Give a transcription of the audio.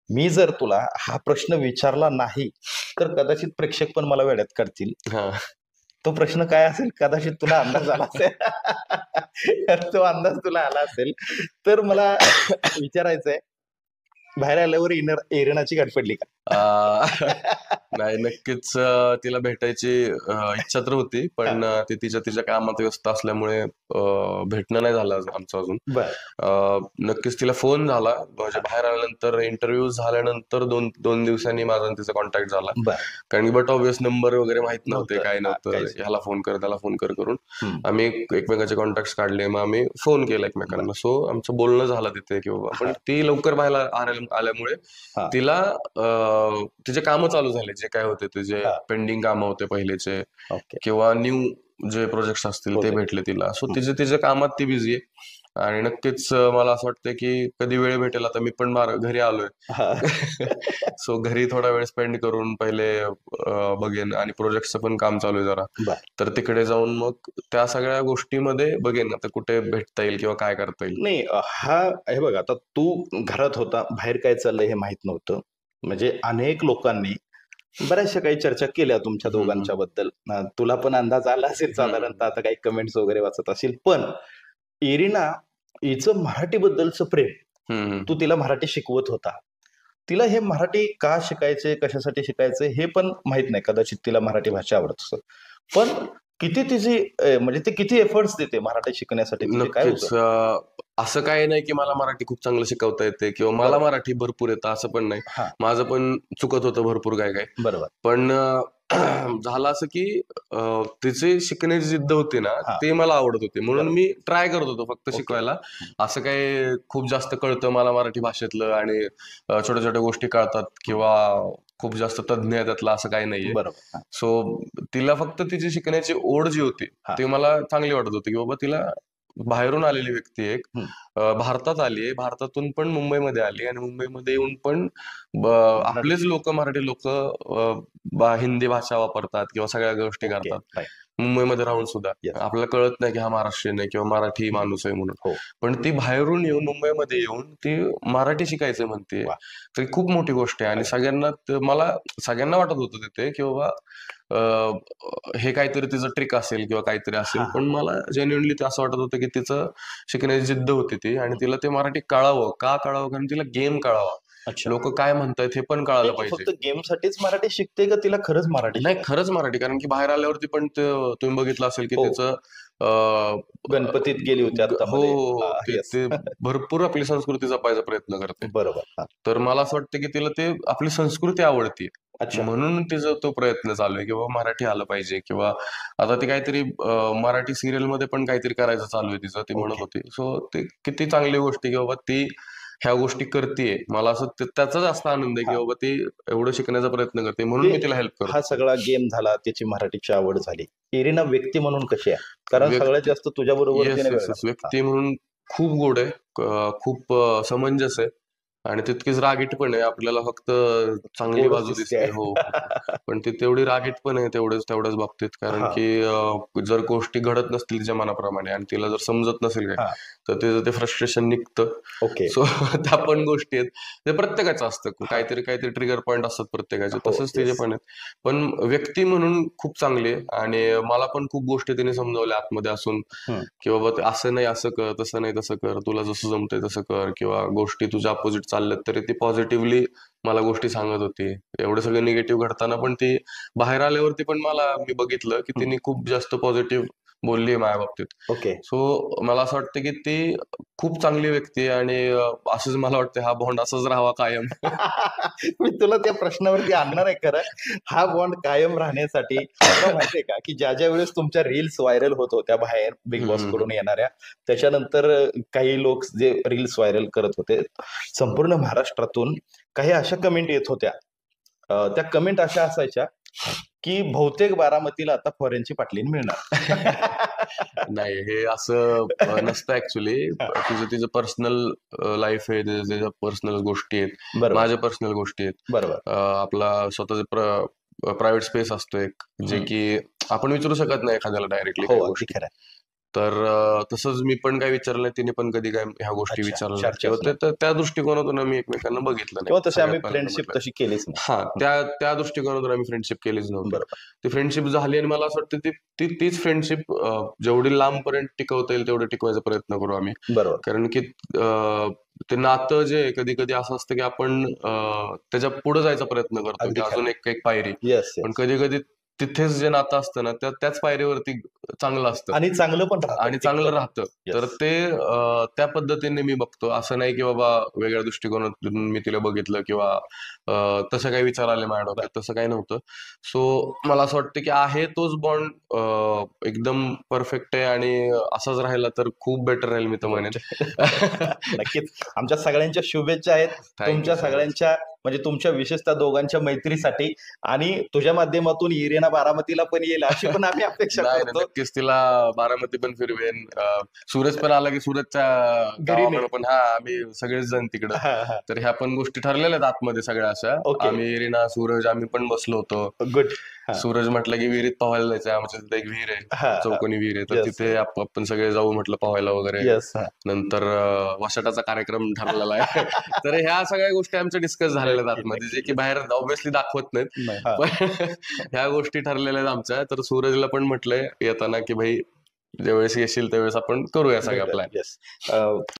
मी जर तुला हा प्रश्न विचारला नाही, तर कदाचित प्रेक्षक पण मला वेड्यात काढतील. हा. तो प्रश्न काय असेल कदाचित तुला अंदाज आला असेल. तो अंदाज तुला आला असेल. तर मला विचारायचंय, बाहेर आल्यावर एरिनाची गाठ पडली का? नाही, नक्कीच तिला भेटायची इच्छा तर होती, पण ती तिच्या कामात व्यस्त असल्यामुळे भेटणं नाही झालं आमचं अजून. नक्कीच तिला फोन झाला, म्हणजे बाहेर आल्यानंतर इंटरव्ह्यू झाल्यानंतर दोन दिवसांनी माझा तिचा कॉन्टॅक्ट झाला. कारण बट ऑब्विस नंबर वगैरे माहित नव्हते, काय नव्हतं, ह्याला फोन कर त्याला फोन कर करून आम्ही एकमेकाचे कॉन्टॅक्ट काढले, मग आम्ही फोन केला एकमेकांना. सो आमचं बोलणं झालं तिथे किंवा, पण ती लवकर बाहेर आल्यामुळे तिला तिचे कामं चालू झाले, जे काय होते तिचे पेंडिंग कामं होते पहिलेचे किंवा न्यू जे प्रोजेक्ट असतील ते भेटले तिला. सो तिच्या कामात ती बिझी आहे. आणि नक्कीच मला असं वाटतं की कधी वेळ भेटेल, आता मी पण घरी आलोय. सो घरी थोडा वेळ स्पेंड करून पहिले बघेन, आणि प्रोजेक्टचं पण काम चालू आहे जरा, तर तिकडे जाऊन मग त्या सगळ्या गोष्टीमध्ये बघेन आता कुठे भेटता येईल किंवा काय करता येईल. नाही, हे बघ, आता तू घरात होता, बाहेर काय चाललंय हे माहित नव्हतं. म्हणजे अनेक लोकांनी बऱ्याचशा काही चर्चा केल्या तुमच्या दोघांच्या बद्दल. तुला पण अंदाज आला असेल साधारणतः, आता काही कमेंट्स वगैरे वाचत असेल. पण इरिना, हिचं मराठी बद्दलचं प्रेम, तू तिला मराठी शिकवत होता. तिला हे मराठी का शिकायचे, कशासाठी शिकायचे हे पण माहित नाही. कदाचित तिला मराठी भाषा आवडत असेल, पण किती तिची म्हणजे ती किती एफर्ट्स देते मराठी शिकण्यासाठी? नक्कीच. असं काही नाही की मला मराठी खूप चांगलं शिकवता येते किंवा मला मराठी भरपूर येतं, असं पण नाही. माझं पण चुकत होतं भरपूर काय काय. बरोबर. पण झालं असं की तिचे शिकण्याची जिद्द होती ना, ते मला आवडत होते, म्हणून मी ट्राय करत होतो फक्त शिकवायला. असं काही खूप जास्त कळतं मला मराठी भाषेतलं आणि छोट्या छोट्या गोष्टी कळतात किंवा खूप जास्त तज्ञ आहे त्यातला, असं काही नाहीये. सो तिला फक्त तिची शिकण्याची ओढ जी होती ती मला चांगली वाटत होती, की बाबा तिला बाहेरून आलेली व्यक्ती एक भारतात आली, भारतातून पण मुंबईमध्ये आली, आणि मुंबईमध्ये येऊन पण आपलेच लोक, मराठी लोक हिंदी भाषा वापरतात किंवा सगळ्या गोष्टी करतात मुंबईमध्ये राहून सुद्धा. आपल्याला कळत नाही की हा महाराष्ट्रीयन आहे किंवा मराठी माणूस आहे म्हणून, पण ती बाहेरून येऊन मुंबईमध्ये येऊन ती मराठी शिकायचं म्हणते, तर खूप मोठी गोष्ट आहे. आणि सगळ्यांना वाटत होतं तिथे की बाबा हे काहीतरी तिचं ट्रिक असेल किंवा काहीतरी असेल, पण मला जेन्युइनली ते असं वाटत होतं की तिचं शिकण्याची जिद्द होती ती, आणि तिला ते मराठी कळावं. का कळावं? कारण तिला गेम कळावा, लोक काय म्हणतायत हे पण कळालं पाहिजे. फक्त गेम साठीच मराठी शिकते का तिला खरंच मराठी? नाही, खरंच मराठी. कारण की बाहेर आल्यावरती पण तुम्ही बघितलं असेल की तिचं गणपतीत गेली होती आता. हो, ते भरपूर आपली संस्कृती जपायचा प्रयत्न करते. बरोबर. तर मला असं वाटतं की तिला ते आपली संस्कृती आवडते, म्हणून तिचा तो प्रयत्न चालू आहे की बाबा मराठी आलं पाहिजे. किंवा आता ती काहीतरी मराठी सिरियल मध्ये पण काहीतरी करायचं चालू आहे तिचं, ती म्हणत होती. सो ते किती चांगली गोष्ट की बाबा ती ह्या गोष्टी करते. मला असं त्याचा जास्त आनंद आहे की बाबा ती एवढं शिकण्याचा प्रयत्न करते, म्हणून मी तिला हेल्प करतो. हा सगळा गेम झाला, त्याची मराठीची आवड झाली. इरिना व्यक्ती म्हणून कशी आहे? कारण सगळ्यात जास्त तुझ्या बरोबर व्यक्ती म्हणून खूप गोड आहे, खूप समंजस आहे, आणि तितकीच रागीट पण आहे. आपल्याला फक्त चांगली बाजू दिसते, हो, पण ती तेवढी रागीट पण आहे तेवढ्याच बाबतीत. कारण की जर गोष्टी घडत नसतील तिच्या मनाप्रमाणे आणि तिला जर समजत नसेल काय, तर तिचं ते फ्रस्ट्रेशन निघतं. सो त्या पण गोष्टी आहेत, ते प्रत्येकाचं असतं. काहीतरी ट्रिगर पॉईंट असतात प्रत्येकाचे, तसंच तिचे पण आहेत. पण व्यक्ती म्हणून खूप चांगली आहे, आणि मला पण खूप गोष्टी तिने समजावल्या आतमध्ये असून, की बाबा असं नाही असं कर, तसं नाही तसं कर, तुला जसं जमतंय तसं कर, किंवा गोष्टी तुझ्या अपोजिट चालल्यात तरी ती पॉझिटिव्हली मला गोष्टी सांगत होती. एवढं सगळं निगेटिव्ह घडताना पण ती बाहेर आल्यावरती पण मी बघितलं की तिने खूप जास्त पॉझिटिव्ह बोलली माझ्या बाबतीत. सो मला असं वाटतं की ती खूप चांगली व्यक्ती आहे, आणि असंच मला वाटतं हा बॉन्ड असाच राहावा कायम. मी तुला त्या प्रश्नावरती आणणार आहे. खरं, हा बॉन्ड कायम राहण्यासाठी माहितीये का, की ज्या वेळेस तुमच्या रील्स व्हायरल होत होत्या बाहेर बिग बॉस कडून येणाऱ्या, त्याच्यानंतर काही लोक जे रील्स व्हायरल करत होते, संपूर्ण महाराष्ट्रातून काही अशा कमेंट येत होत्या. त्या कमेंट अशा असायच्या की बहुतेक बारामतीला आता फॉरेनची पाटलीन मिळणार. नाही, हे असं नसतं ऍक्च्युली. तिचं पर्सनल लाईफ आहे, त्याच्या पर्सनल गोष्टी आहेत, माझ्या पर्सनल गोष्टी आहेत. बरोबर. आपला स्वतःचा प्रायव्हेट स्पेस असतो एक, जे की आपण विचारू शकत नाही एखाद्याला डायरेक्टली काही गोष्टी. तर तसंच मी पण काय विचारलं नाही, तिने पण कधी काय ह्या गोष्टी अच्छा, विचारल्या नाहीत चर्चाच किंवा त्या दृष्टिकोनातून आम्ही एकमेकांना बघितलं किंवा नाही तशी आम्ही सगळ्यात पहिल्यांदा फ्रेंडशिप म्हटलं. तशी केलीच नाही. हा, त्या दृष्टिकोनातून आम्ही फ्रेंडशिप केलीच नव्हती. बरोबर. ती फ्रेंडशिप झाली आणि मला असं वाटतं तीच फ्रेंडशिप जेवढी लांबपर्यंत टिकवता येईल तेवढं टिकवायचा प्रयत्न करू आम्ही. बरोबर. कारण की ते नातं जे कधी कधी असं असतं की आपण त्याच्या पुढे जायचा प्रयत्न करतो अगदी की अजून एक पायरी, येस पण येस. कधी कधी तिथेच जे नातं असतं ना त्याच पायरीवरती चांगलं असतं आणि चांगलं पण राहतं. आणि चांगलं राहतं. Yes. तर ते त्या पद्धतीने मी बघतो. असं नाही की बाबा वेगळ्या दृष्टिकोनातून मी तिला बघितलं किंवा तसं काही विचार आले माझ्या डोक्यात, तसं काही नव्हतं. सो मला असं वाटतं की आहे तोच बॉन्ड एकदम परफेक्ट आहे आणि असाच राहिला तर खूप बेटर राहील मी तर म्हणेन. नक्कीच. आमच्या सगळ्यांच्या शुभेच्छा आहेत Thank you तुमच्या so much. सगळ्यांच्या, म्हणजे तुमच्या विशेषतः दोघांच्या मैत्रीसाठी, आणि तुझ्या माध्यमातून इरेना बारामतीला पण येईल अशी पण आम्ही अपेक्षा नाही करतो. नक्कीच तिला बारामती पण फिरवेन. सूरज पण आला की सूरजच्या घरी गावाकडे नाही. पण आम्ही सगळेच जण तिकडं. हा, हा. तर ह्या पण गोष्टी ठरलेल्या आहेत आतमध्ये सगळ्या अशा. Okay. आम्ही रीना, सूरज आम्ही पण बसलो होतो. गुड. सूरज म्हटलं की विहिरीत पोहायला जायचं, आमच्या तिथे एक विहीर हा, हा. आहे, चौकोनी विहीर आहे, तर Yes. तिथे आपण सगळे जाऊ म्हटलं पोहायला वगैरे. येस. नंतर वशाटाचा कार्यक्रम ठरलेला आहे. तर ह्या सगळ्या गोष्टी आमच्या डिस्कस झालेल्या आहेत आतमध्ये, जे की बाहेर ऑब्व्हियसली दाखवत नाहीत, पण ह्या गोष्टी ठरलेल्या आहेत आमच्या. तर सूरजला पण म्हटलंय येताना की भाई ज्यावेळेस येशील त्यावेळेस आपण करूया सगळा प्लॅन. येस.